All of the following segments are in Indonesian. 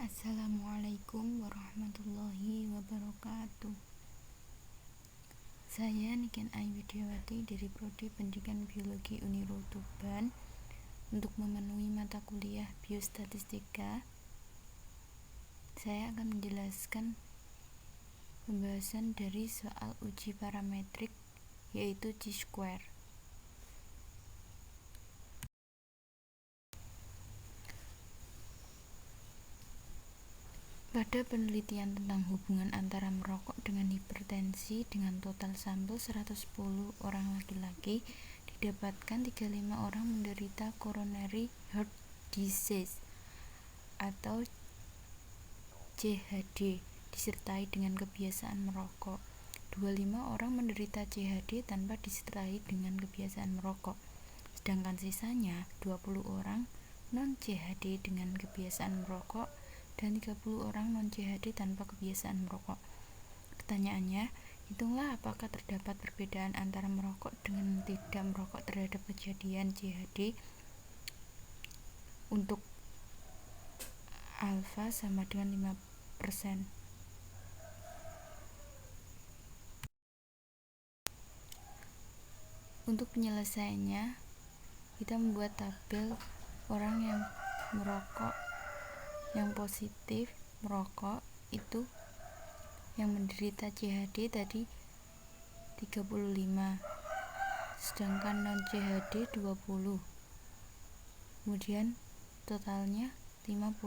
Assalamualaikum warahmatullahi wabarakatuh. Saya Niken Ayu Widiawati dari Prodi Pendidikan Biologi Uniro Tuban. Untuk memenuhi mata kuliah Biostatistika, saya akan menjelaskan pembahasan dari soal uji parametrik, yaitu chi-square. Pada penelitian tentang hubungan antara merokok dengan hipertensi dengan total sampel 110 orang laki-laki, didapatkan 35 orang menderita coronary heart disease atau CHD disertai dengan kebiasaan merokok. 25 orang menderita CHD tanpa disertai dengan kebiasaan merokok. Sedangkan sisanya 20 orang non-CHD dengan kebiasaan merokok dan 30 orang non-CHD tanpa kebiasaan merokok. Pertanyaannya, hitunglah apakah terdapat perbedaan antara merokok dengan tidak merokok terhadap kejadian CHD untuk alfa sama dengan 5%. Untuk penyelesaiannya, kita membuat tabel orang yang merokok, yang positif merokok itu yang menderita CHD tadi 35, sedangkan non CHD 20, kemudian totalnya 55.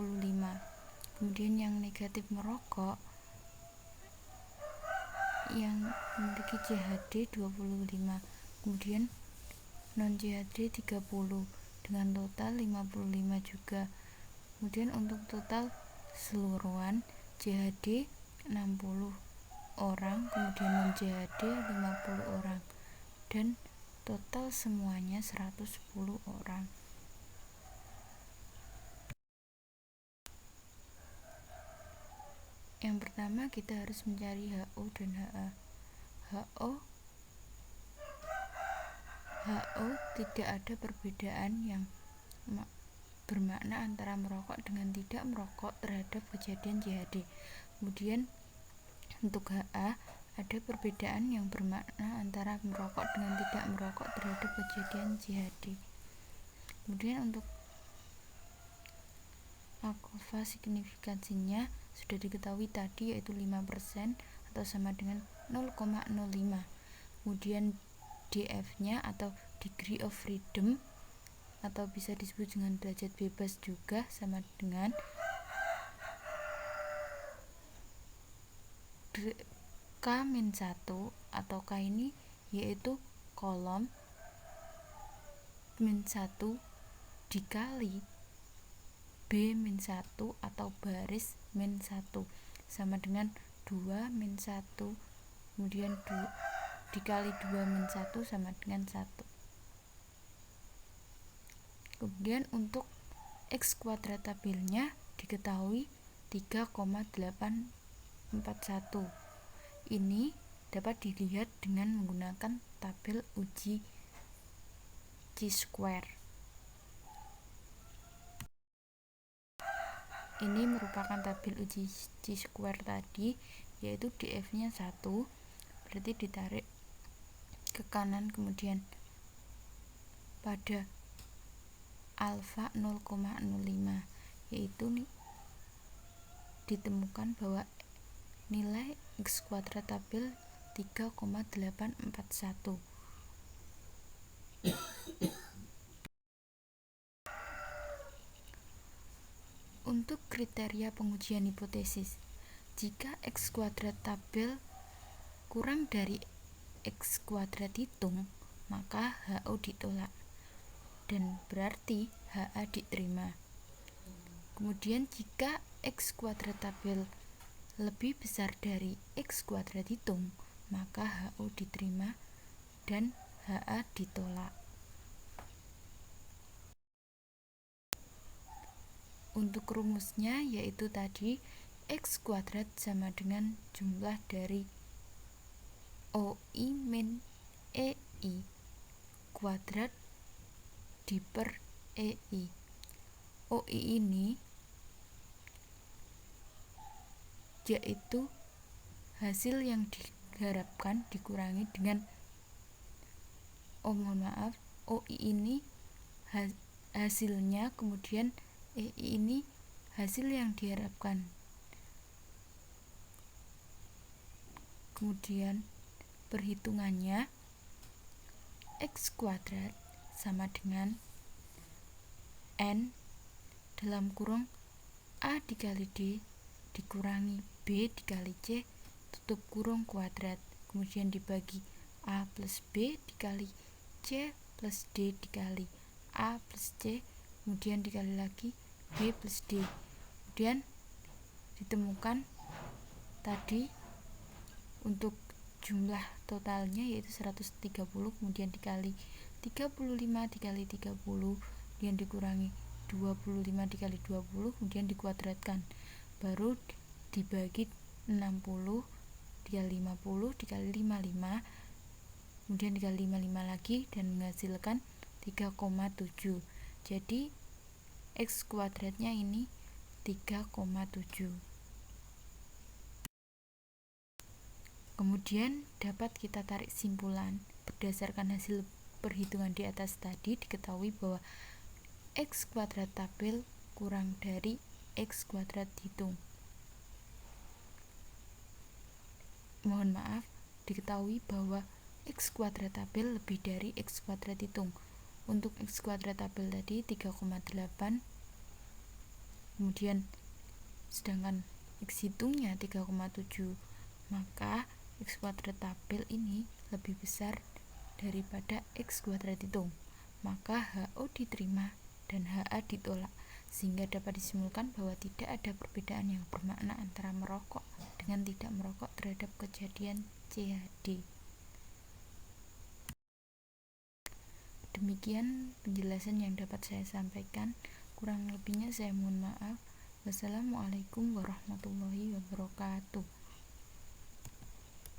Kemudian yang negatif merokok yang memiliki CHD 25, kemudian non CHD 30 dengan total 55 juga. Kemudian untuk total keseluruhan CHD 60 orang, kemudian non CHD 50 orang, dan total semuanya 110 orang. Yang pertama kita harus mencari HO dan HA. HO tidak ada perbedaan yang bermakna antara merokok dengan tidak merokok terhadap kejadian CHD. Kemudian untuk HA ada perbedaan yang bermakna antara merokok dengan tidak merokok terhadap kejadian CHD. Kemudian untuk alfa signifikansinya sudah diketahui tadi, yaitu 5% atau sama dengan 0,05. Kemudian DF-nya atau degree of freedom atau bisa disebut dengan derajat bebas juga sama dengan K-1 atau K ini yaitu kolom -1 dikali B-1 atau baris -1 sama dengan 2-1, kemudian 2 dikali 2-1 sama dengan 1. Kemudian untuk X kuadrat tabelnya diketahui 3,841. Ini dapat dilihat dengan menggunakan tabel uji chi-square. Ini merupakan tabel uji chi-square tadi, yaitu DF-nya 1, berarti ditarik ke kanan, kemudian pada alfa 0,05, yaitu ditemukan bahwa nilai X kuadrat tabel 3,841. Untuk kriteria pengujian hipotesis, jika X kuadrat tabel kurang dari X kuadrat hitung, maka HO ditolak dan berarti HA diterima. Kemudian jika X kuadrat tabel lebih besar dari X kuadrat hitung, maka HO diterima dan HA ditolak. Untuk rumusnya yaitu tadi X kuadrat sama dengan jumlah dari OI min EI kuadrat diper EI. OI ini yaitu hasil yang diharapkan dikurangi dengan OI ini hasilnya, kemudian EI ini hasil yang diharapkan. Kemudian perhitungannya, X kuadrat sama dengan N dalam kurung A dikali D dikurangi B dikali C tutup kurung kuadrat, kemudian dibagi A plus B dikali C plus D dikali A plus C, kemudian dikali lagi B plus D. Kemudian ditemukan tadi untuk jumlah totalnya yaitu 130, kemudian dikali 35 dikali 30, kemudian dikurangi 25 dikali 20, kemudian dikuadratkan, baru dibagi 60 dikali 50 dikali 55, kemudian dikali 55 lagi dan menghasilkan 3,7. Jadi X kuadratnya ini 3,7. Kemudian dapat kita tarik simpulan. Berdasarkan hasil perhitungan di atas tadi, diketahui bahwa X kuadrat tabel kurang dari X kuadrat hitung. Mohon maaf, diketahui bahwa X kuadrat tabel lebih dari X kuadrat hitung. Untuk X kuadrat tabel tadi 3,8, kemudian sedangkan X hitungnya 3,7, maka X kuadrat tabel ini lebih besar daripada X kuadrat hitung, maka HO diterima dan HA ditolak, sehingga dapat disimpulkan bahwa tidak ada perbedaan yang bermakna antara merokok dengan tidak merokok terhadap kejadian CHD. Demikian penjelasan yang dapat saya sampaikan, kurang lebihnya saya mohon maaf. Wassalamualaikum warahmatullahi wabarakatuh.